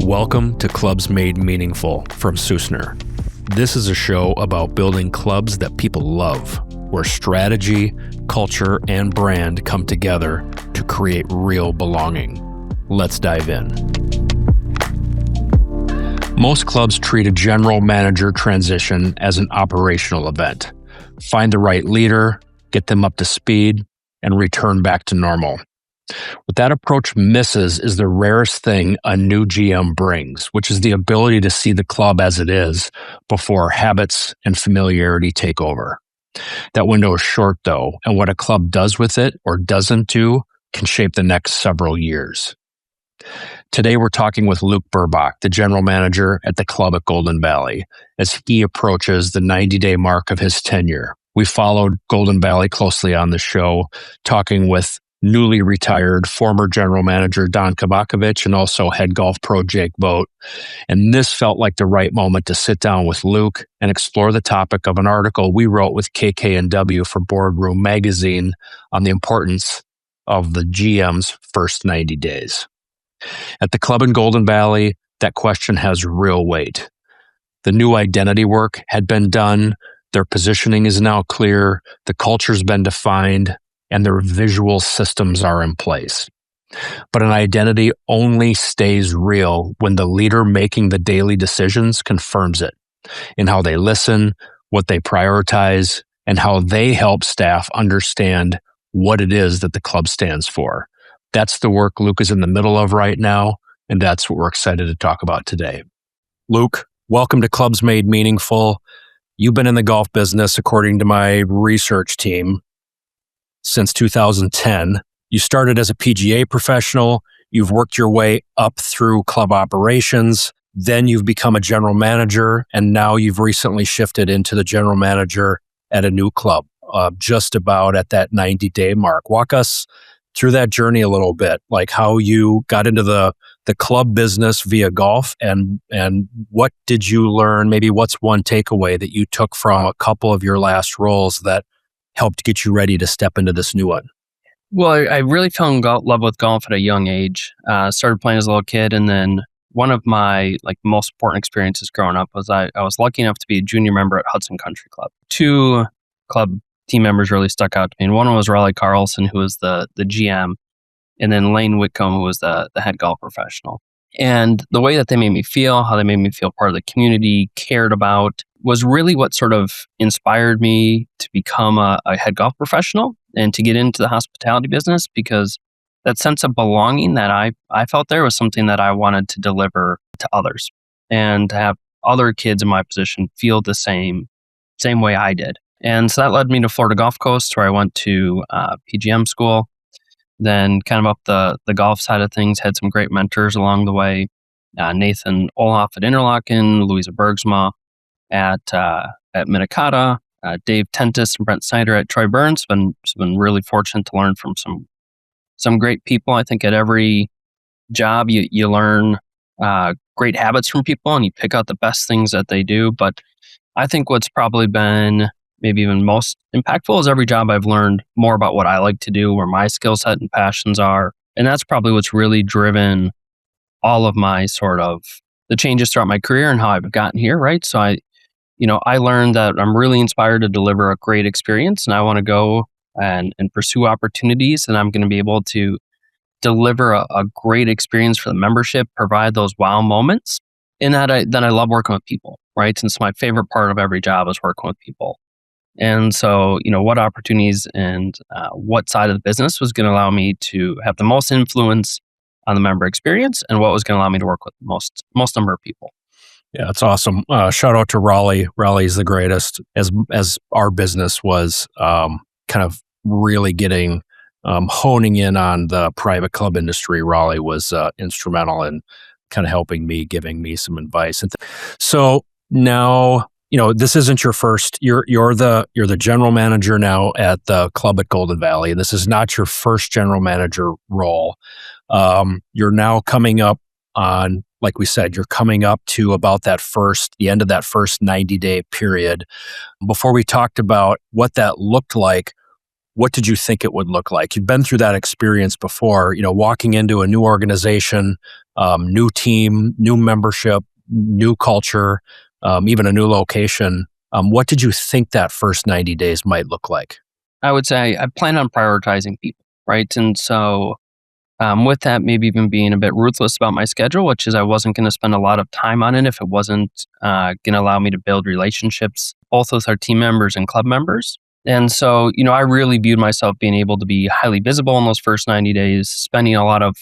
Welcome to Clubs Made Meaningful from Susner. This is a show about building clubs that people love, where strategy, culture, and brand come together to create real belonging. Let's dive in. Most clubs treat a general manager transition as an operational event. Find the right leader, get them up to speed, and return back to normal. What that approach misses is the rarest thing a new GM brings, which is the ability to see the club as it is before habits and familiarity take over. That window is short, though, and what a club does with it or doesn't do can shape the next several years. Today, we're talking with Luke Burbach, the general manager at the club at Golden Valley, as he approaches the 90-day mark of his tenure. We followed Golden Valley closely on the show, talking with newly retired former general manager Don Kabakovich and also head golf pro Jake Vogt. And this felt like the right moment to sit down with Luke and explore the topic of an article we wrote with KK&W for Boardroom Magazine on the importance of the GM's first 90 days. At the club in Golden Valley, that question has real weight. The new identity work had been done, their positioning is now clear, the culture's been defined, and their visual systems are in place. But an identity only stays real when the leader making the daily decisions confirms it in how they listen, what they prioritize, and how they help staff understand what it is that the club stands for. That's the work Luke is in the middle of right now, and that's what we're excited to talk about today. Luke, welcome to Clubs Made Meaningful. You've been in the golf business, according to my research team, since 2010. You started as a PGA professional, you've worked your way up through club operations, then you've become a general manager, and now you've recently shifted into the general manager at a new club, just about at that 90-day mark. Walk us through that journey a little bit, like how you got into the club business via golf, and what did you learn? Maybe what's one takeaway that you took from a couple of your last roles that helped get you ready to step into this new one? Well, I really fell in love with golf at a young age. Started playing as a little kid, and then one of my most important experiences growing up was I was lucky enough to be a junior member at Hudson Country Club. Two club team members really stuck out to me, and one was Raleigh Carlson, who was the GM, and then Lane Whitcomb, who was the head golf professional. And the way that they made me feel, how they made me feel part of the community, cared about, was really what sort of inspired me to become a head golf professional and to get into the hospitality business, because that sense of belonging that I felt there was something that I wanted to deliver to others, and to have other kids in my position feel the same way I did. And so that led me to Florida Gulf Coast, where I went to PGM school. Then kind of up the golf side of things, had some great mentors along the way. Nathan Olhoff at Interlaken, Louisa Bergsma at Minnetonka, Dave Tentis and Brent Snyder at Troy Burns. Been really fortunate to learn from some great people. I think at every job you learn great habits from people, and you pick out the best things that they do. But I think what's probably been maybe even most impactful is every job I've learned more about what I like to do, where my skill set and passions are. And that's probably what's really driven all of my sort of the changes throughout my career and how I've gotten here, right? So I learned that I'm really inspired to deliver a great experience, and I want to go and pursue opportunities, and I'm going to be able to deliver a great experience for the membership, provide those wow moments. And that I love working with people, right? And so my favorite part of every job is working with people. And so, what opportunities and what side of the business was going to allow me to have the most influence on the member experience, and what was going to allow me to work with most number of people. Yeah, that's awesome. Shout out to Raleigh. Raleigh's the greatest. As our business was kind of really getting honing in on the private club industry, Raleigh was instrumental in kind of helping me, giving me some advice. So now, this isn't your first. You're the general manager now at the club at Golden Valley, and this is not your first general manager role. You're now coming up on, like we said, you're coming up to about the end of that first 90-day period. Before we talked about what that looked like, what did you think it would look like? You've been through that experience before, walking into a new organization, new team, new membership, new culture, even a new location. What did you think that first 90 days might look like? I would say I plan on prioritizing people, right? And so with that, maybe even being a bit ruthless about my schedule, which is I wasn't going to spend a lot of time on it if it wasn't going to allow me to build relationships, both with our team members and club members. And so, I really viewed myself being able to be highly visible in those first 90 days, spending a lot of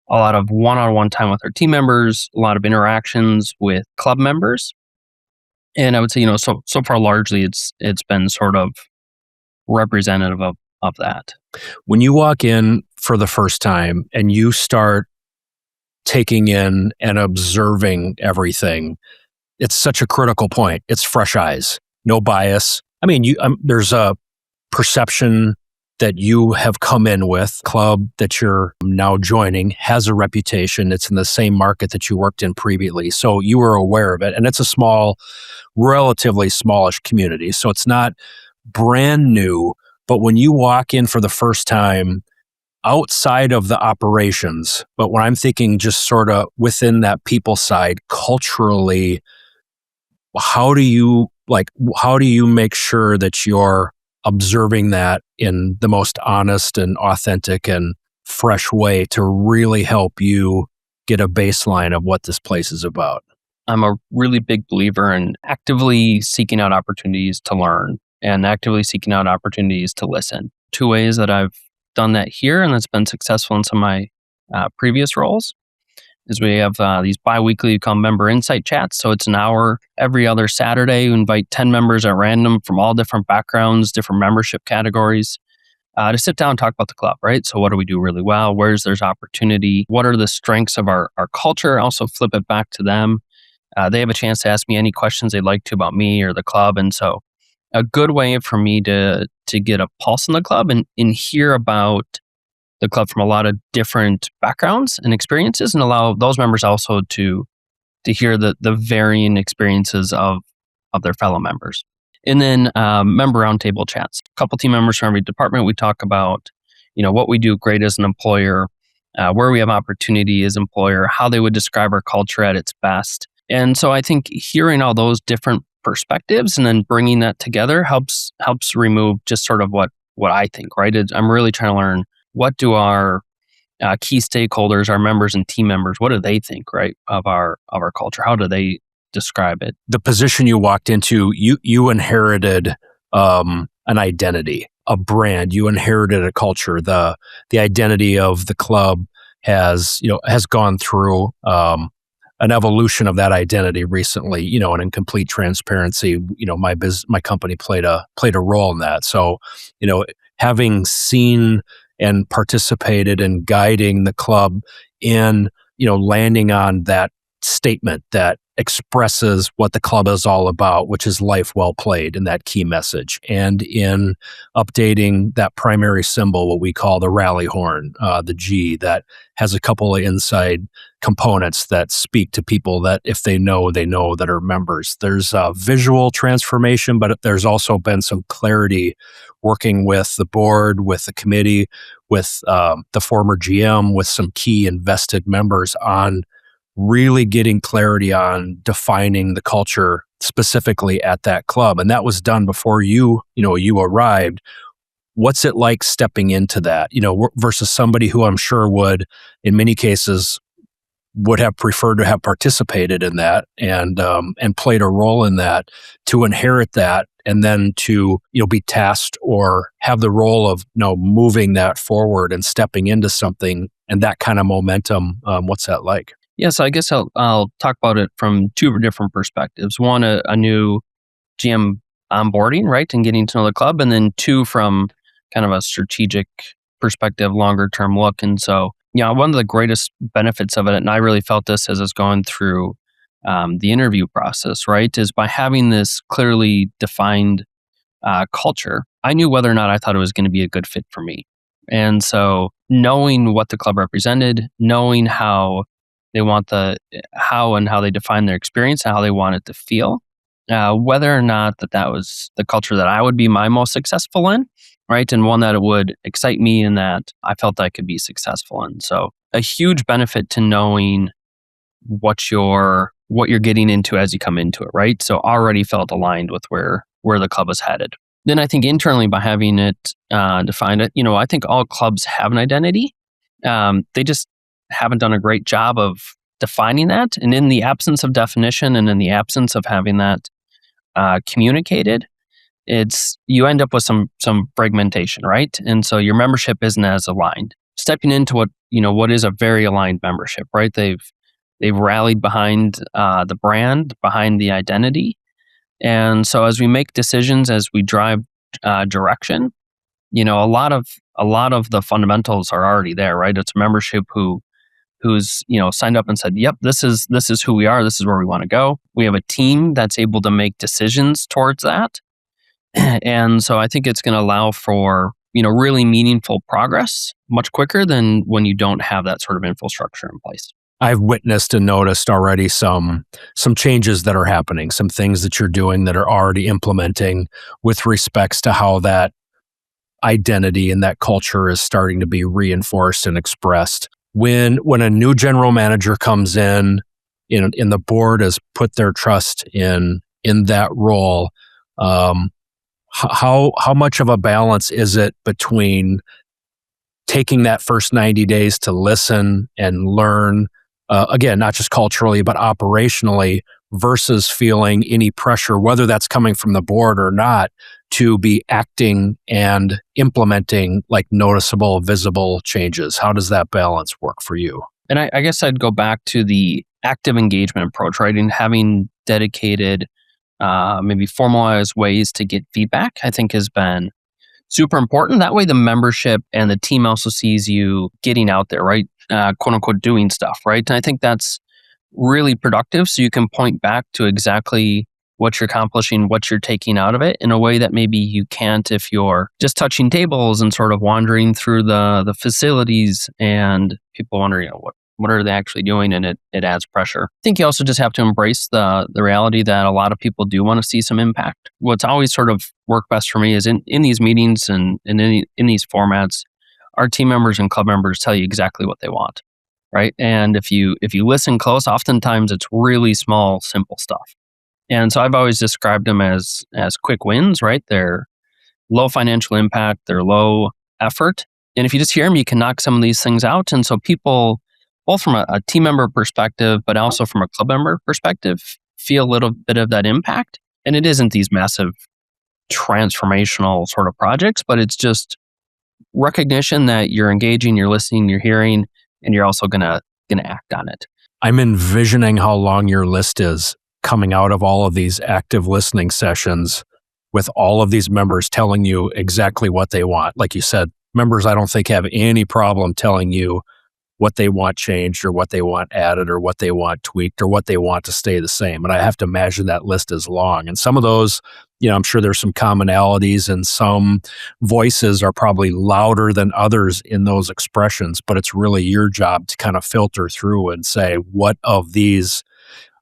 one-on-one time with our team members, a lot of interactions with club members. And I would say, so far largely it's been sort of representative of that. When you walk in for the first time and you start taking in and observing everything, it's such a critical point. It's fresh eyes, no bias. I mean, there's a perception that you have come in with. Club that you're now joining has a reputation. It's in the same market that you worked in previously. So you were aware of it. And it's a small, relatively smallish community. So it's not brand new. But when you walk in for the first time outside of the operations, but when I'm thinking just sort of within that people side, culturally, how do you make sure that you're observing that in the most honest and authentic and fresh way to really help you get a baseline of what this place is about? I'm a really big believer in actively seeking out opportunities to learn and actively seeking out opportunities to listen. Two ways that I've done that here and that's been successful in some of my previous roles is we have these bi-weekly called member insight chats. So it's an hour every other Saturday. We invite 10 members at random from all different backgrounds, different membership categories to sit down and talk about the club, right? So what do we do really well? Where's there's opportunity? What are the strengths of our culture? Also flip it back to them. They have a chance to ask me any questions they'd like to about me or the club. And so a good way for me to get a pulse in the club and hear about the club from a lot of different backgrounds and experiences, and allow those members also to hear the varying experiences of their fellow members. And then member roundtable chats. A couple team members from every department, we talk about what we do great as an employer, where we have opportunity as employer, how they would describe our culture at its best. And so I think hearing all those different perspectives and then bringing that together helps remove just sort of what I think, right? I'm really trying to learn, what do our key stakeholders, our members and team members, what do they think, right, of our culture? How do they describe it? The position you walked into, you inherited an identity, a brand. You inherited a culture. The identity of the club has gone through an evolution of that identity recently. And in complete transparency, my company played a role in that. So, having seen and participated in guiding the club in, landing on that statement that expresses what the club is all about, which is life well played, and that key message, and in updating that primary symbol, what we call the rally horn, the G, that has a couple of inside components that speak to people that if they know that are members. There's a visual transformation, but there's also been some clarity working with the board, with the committee, with the former GM, with some key invested members on really getting clarity on defining the culture specifically at that club. And that was done before you arrived. What's it like stepping into that, versus somebody who I'm sure would, in many cases, would have preferred to have participated in that and played a role in that, to inherit that and then to be tasked or have the role of moving that forward and stepping into something and that kind of momentum. What's that like? Yeah, so I guess I'll talk about it from two different perspectives. One, a new GM onboarding, right, and getting to know the club, and then two, from kind of a strategic perspective, longer term look. And so, one of the greatest benefits of it, and I really felt this as I was going through the interview process, right, is by having this clearly defined culture, I knew whether or not I thought it was going to be a good fit for me. And so knowing what the club represented, knowing how they define their experience and how they want it to feel, whether or not that was the culture that I would be my most successful in, right? And one that it would excite me and that I felt I could be successful in. So a huge benefit to knowing what you're getting into as you come into it, right? So already felt aligned with where the club is headed. Then I think internally by having it defined, I think all clubs have an identity. They just haven't done a great job of defining that. And in the absence of definition and in the absence of having that communicated, you end up with some fragmentation, right? And so your membership isn't as aligned. Stepping into what is a very aligned membership, right? They've rallied behind the brand, behind the identity, and so as we make decisions, as we drive direction, a lot of the fundamentals are already there, right? It's a membership who's signed up and said, "Yep, this is who we are. This is where we want to go." We have a team that's able to make decisions towards that, and so I think it's going to allow for really meaningful progress much quicker than when you don't have that sort of infrastructure in place. I've witnessed and noticed already some changes that are happening, some things that you're doing that are already implementing with respects to how that identity and that culture is starting to be reinforced and expressed. When a new general manager comes in the board has put their trust in that role, how much of a balance is it between taking that first 90 days to listen and learn, again, not just culturally, but operationally, versus feeling any pressure, whether that's coming from the board or not, to be acting and implementing like noticeable, visible changes? How does that balance work for you? And I guess I'd go back to the active engagement approach, right? And having dedicated, maybe formalized ways to get feedback, I think has been super important. That way the membership and the team also sees you getting out there, right? Quote unquote, doing stuff, right? And I think that's really productive. So you can point back to exactly what you're accomplishing, what you're taking out of it in a way that maybe you can't if you're just touching tables and sort of wandering through the facilities and people wondering, what are they actually doing? And it adds pressure. I think you also just have to embrace the reality that a lot of people do want to see some impact. What's always sort of worked best for me is in these meetings and in these formats, our team members and club members tell you exactly what they want, right? And if you listen close, oftentimes it's really small, simple stuff. And so I've always described them as quick wins, right? They're low financial impact, they're low effort. And if you just hear them, you can knock some of these things out. And so people, both from a team member perspective, but also from a club member perspective, feel a little bit of that impact. And it isn't these massive transformational sort of projects, but it's just recognition that you're engaging, you're listening, you're hearing, and you're also gonna act on it. I'm envisioning how long your list is coming out of all of these active listening sessions with all of these members telling you exactly what they want. Like you said, members, I don't think have any problem telling you what they want changed or what they want added or what they want tweaked or what they want to stay the same. And I have to imagine that list is long. And some of those, I'm sure there's some commonalities and some voices are probably louder than others in those expressions, but it's really your job to kind of filter through and say, what of these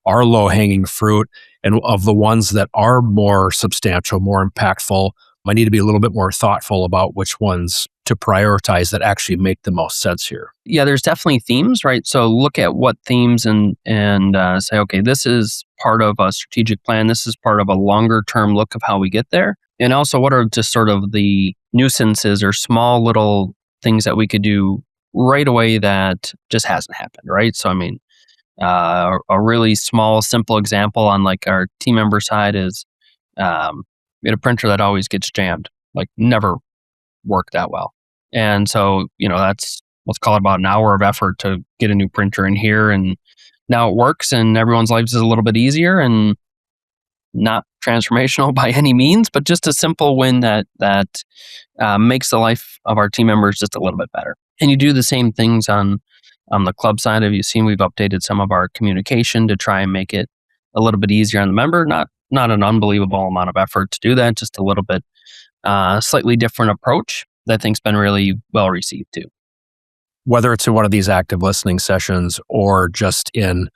are low-hanging fruit, and of the ones that are more substantial, more impactful, I need to be a little bit more thoughtful about which ones to prioritize that actually make the most sense here. Yeah, there's definitely themes, right? So look at what themes and say, okay, this is part of a strategic plan. This is part of a longer term look of how we get there. And also, what are just sort of the nuisances or small little things that we could do right away that just hasn't happened, right? So, I mean, a really small, simple example on like our team member side is we had a printer that always gets jammed, like never worked that well. And so, that's, let's call it about an hour of effort to get a new printer in here. And now it works and everyone's lives is a little bit easier and not transformational by any means, but just a simple win that makes the life of our team members just a little bit better. And you do the same things on the club side. Have you seen we've updated some of our communication to try and make it a little bit easier on the member? Not an unbelievable amount of effort to do that, just a little bit slightly different approach that I think's been really well received too. Whether it's in one of these active listening sessions or just in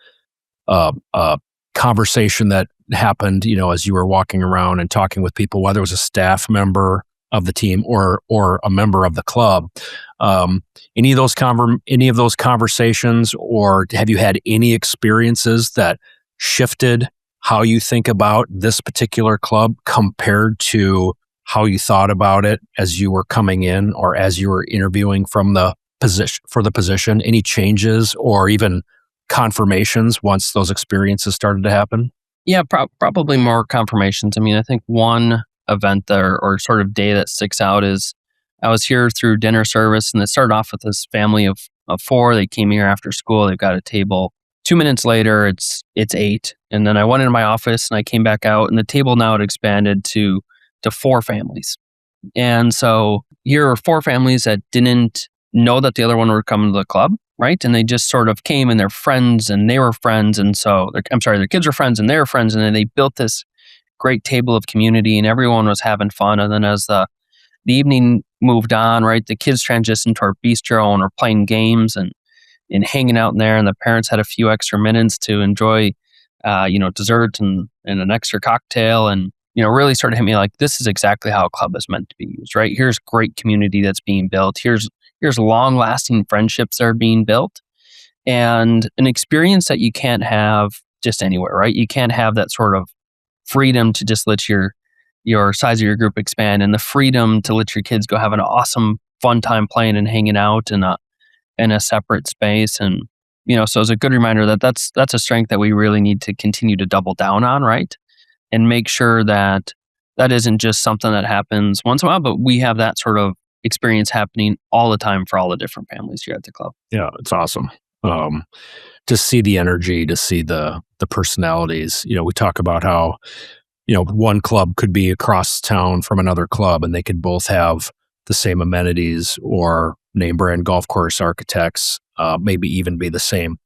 a conversation that happened, as you were walking around and talking with people, whether it was a staff member of the team or a member of the club. Um, any of those conversations, or have you had any experiences that shifted how you think about this particular club compared to how you thought about it as you were coming in or as you were interviewing from the position? Any changes or even confirmations once those experiences started to happen? Yeah, probably more confirmations. I mean, I think one event there or sort of day that sticks out is I was here through dinner service, and it started off with this family of four. They came here after school. They've got a table. 2 minutes later, it's eight, and then I went into my office and I came back out, and the table now had expanded to four families. And so here are four families that didn't know that the other one were coming to the club, right? And they just sort of came, and they're friends and they were friends. And so, their kids were friends and they were friends. And then they built this great table of community, and everyone was having fun. And then as the evening moved on, right, the kids transitioned to our bistro and were playing games and hanging out in there. And the parents had a few extra minutes to enjoy, dessert and an extra cocktail. And really started to hit me like, this is exactly how a club is meant to be used, right? Here's great community that's being built. Here's long-lasting friendships that are being built, and an experience that you can't have just anywhere, right? You can't have that sort of freedom to just let your size of your group expand, and the freedom to let your kids go have an awesome, fun time playing and hanging out in a separate space. And so it's a good reminder that that's a strength that we really need to continue to double down on, right? And make sure that that isn't just something that happens once in a while, but we have that sort of experience happening all the time for all the different families here at the club. Yeah, it's awesome. To see the energy, to see the personalities. We talk about how, one club could be across town from another club and they could both have the same amenities or name brand golf course architects, maybe even be the same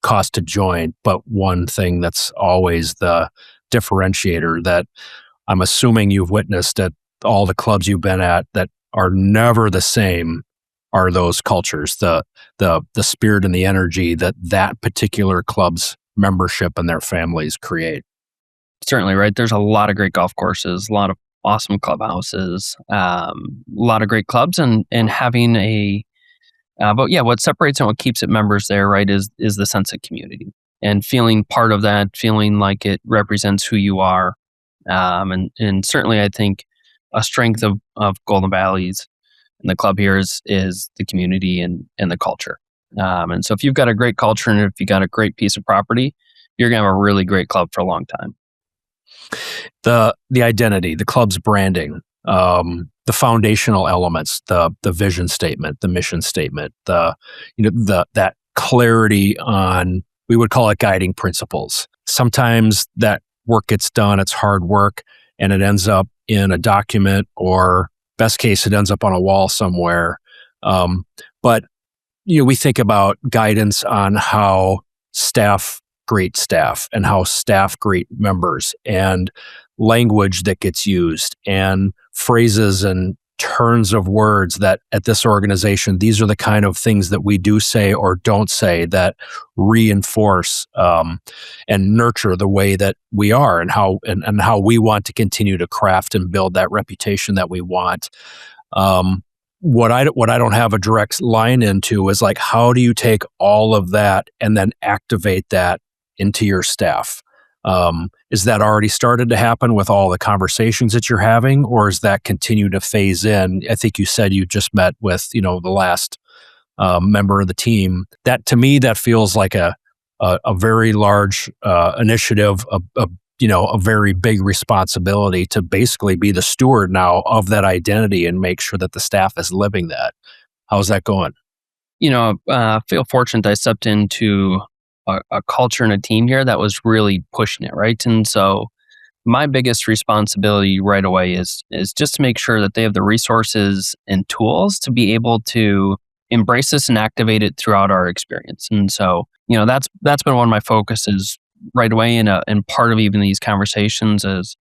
cost to join. But one thing that's always the differentiator that I'm assuming you've witnessed at all the clubs you've been at that are never the same are those cultures, the spirit and the energy that particular club's membership and their families create. Certainly, right? There's a lot of great golf courses, a lot of awesome clubhouses, a lot of great clubs, and having but yeah, what separates and what keeps it members there, right, is the sense of community and feeling part of that, feeling like it represents who you are. And certainly I think a strength of Golden Valley's and the club here is the community and the culture. And so if you've got a great culture and if you've got a great piece of property, you're going to have a really great club for a long time. The identity, the club's branding, the foundational elements, the vision statement, the mission statement, that clarity on, we would call it guiding principles. Sometimes that work gets done, it's hard work, and it ends up in a document, or best case, it ends up on a wall somewhere. But we think about guidance on how staff great staff and how staff great members, and language that gets used and phrases and turns of words that at this organization, these are the kind of things that we do say or don't say that reinforce and nurture the way that we are and how we want to continue to craft and build that reputation that we want. What I don't have a direct line into is like, how do you take all of that and then activate that into your staff? Is that already started to happen with all the conversations that you're having, or is that continue to phase in? I think you said you just met with, the last member of the team. That, to me, that feels like a very large initiative, a very big responsibility to basically be the steward now of that identity and make sure that the staff is living that. How's that going? Feel fortunate I stepped into a culture and a team here that was really pushing it, right? And so my biggest responsibility right away is just to make sure that they have the resources and tools to be able to embrace this and activate it throughout our experience. And so, that's been one of my focuses right away, and part of even these conversations is,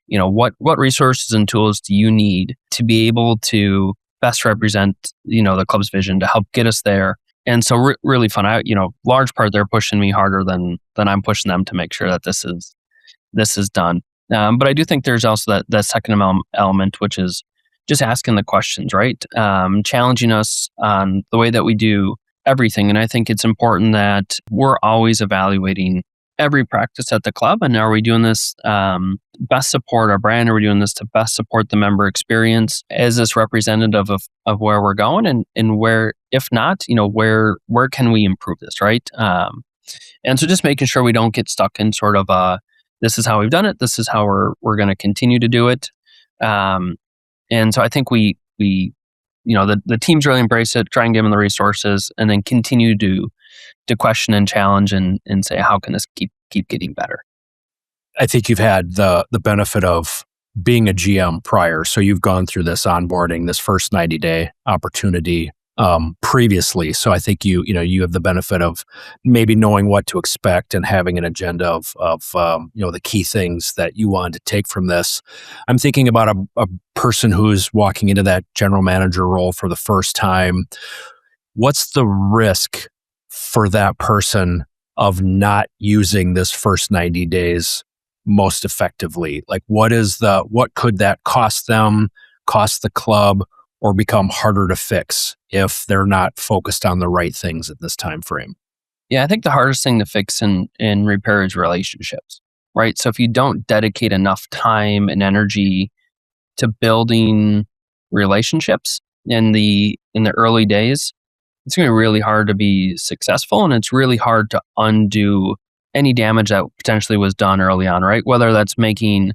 what resources and tools do you need to be able to best represent, the club's vision to help get us there, And so really fun. Large part they're pushing me harder than I'm pushing them to make sure that this is done. But I do think there's also that second element, which is just asking the questions, right? Challenging us on the way that we do everything. And I think it's important that we're always evaluating every practice at the club. And are we doing this best support our brand? Are we doing this to best support the member experience? Is this representative of where we're going? And where, if not, where can we improve this, right? And so just making sure we don't get stuck in sort of this is how we've done it. This is how we're going to continue to do it. And so I think we the teams really embrace it, try and give them the resources, and then continue to question and challenge and say, how can this keep getting better? I think you've had the benefit of being a GM prior. So you've gone through this onboarding, this first 90-day opportunity previously. So I think you have the benefit of maybe knowing what to expect and having an agenda of the key things that you want to take from this. I'm thinking about a person who's walking into that general manager role for the first time. What's the risk for that person of not using this first 90 days most effectively? Like what could that cost them, cost the club, or become harder to fix if they're not focused on the right things at this time frame? Yeah, I think the hardest thing to fix and repair is relationships, right? So if you don't dedicate enough time and energy to building relationships in the early days, it's going to be really hard to be successful, and it's really hard to undo any damage that potentially was done early on, right? Whether that's making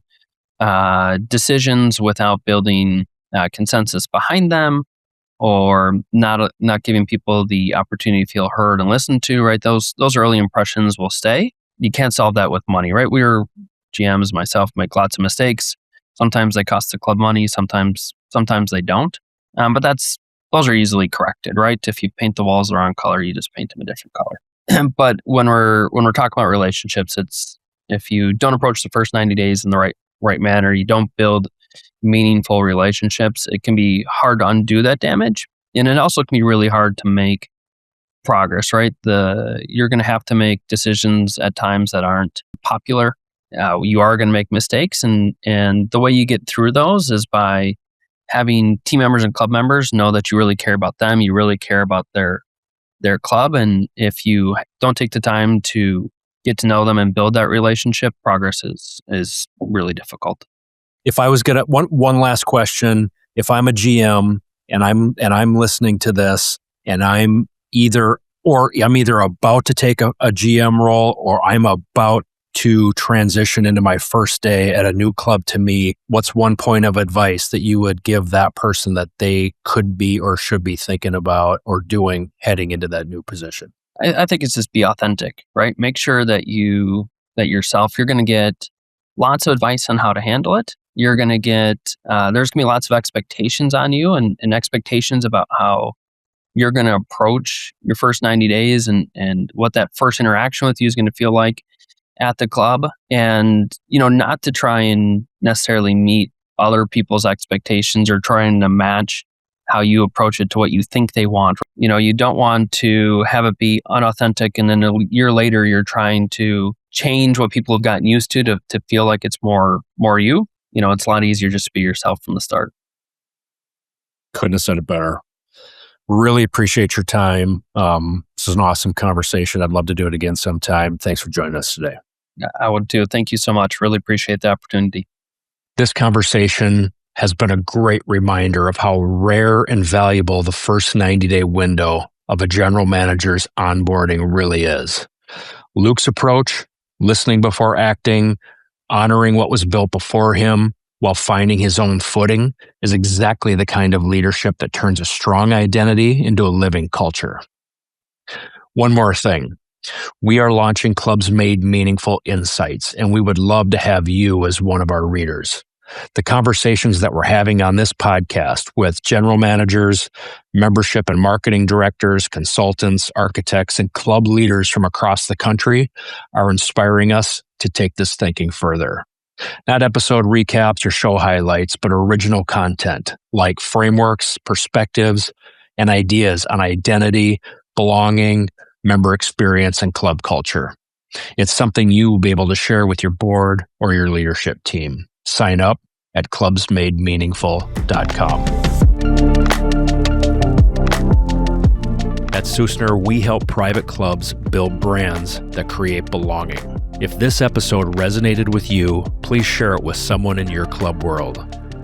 decisions without building consensus behind them, or not giving people the opportunity to feel heard and listened to, right? Those early impressions will stay. You can't solve that with money, right? We were GMs, myself, make lots of mistakes. Sometimes they cost the club money, sometimes they don't. But those are easily corrected, right? If you paint the walls the wrong color, you just paint them a different color. But when we're talking about relationships, it's if you don't approach the first 90 days in the right manner, you don't build meaningful relationships, it can be hard to undo that damage. And it also can be really hard to make progress, right? You're going to have to make decisions at times that aren't popular. You are going to make mistakes, and the way you get through those is by having team members and club members know that you really care about them, you really care about their club, and if you don't take the time to get to know them and build that relationship, progress is really difficult. If I was gonna one last question, if I'm a GM and I'm listening to this and I'm either about to take a GM role or I'm about to transition into my first day at a new club to me, what's one point of advice that you would give that person that they could be or should be thinking about or doing heading into that new position? I think it's just be authentic, right? Make sure that yourself, you're going to get lots of advice on how to handle it. You're going to get, there's going to be lots of expectations on you and expectations about how you're going to approach your first 90 days and what that first interaction with you is going to feel like at the club. And, not to try and necessarily meet other people's expectations or trying to match how you approach it to what you think they want. You don't want to have it be unauthentic and then a year later you're trying to change what people have gotten used to feel like it's more you. It's a lot easier just to be yourself from the start. Couldn't have said it better. Really appreciate your time. This is an awesome conversation. I'd love to do it again sometime. Thanks for joining us today. I would too. Thank you so much. Really appreciate the opportunity. This conversation has been a great reminder of how rare and valuable the first 90-day window of a general manager's onboarding really is. Luke's approach, listening before acting, honoring what was built before him while finding his own footing, is exactly the kind of leadership that turns a strong identity into a living culture. One more thing. We are launching Clubs Made Meaningful Insights, and we would love to have you as one of our readers. The conversations that we're having on this podcast with general managers, membership and marketing directors, consultants, architects, and club leaders from across the country are inspiring us to take this thinking further. Not episode recaps or show highlights, but original content like frameworks, perspectives, and ideas on identity, belonging, member experience, and club culture. It's something you will be able to share with your board or your leadership team. Sign up at clubsmademeaningful.com. At Susner, we help private clubs build brands that create belonging. If this episode resonated with you, please share it with someone in your club world.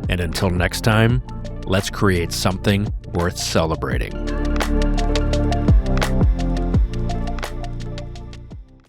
And until next time, let's create something worth celebrating.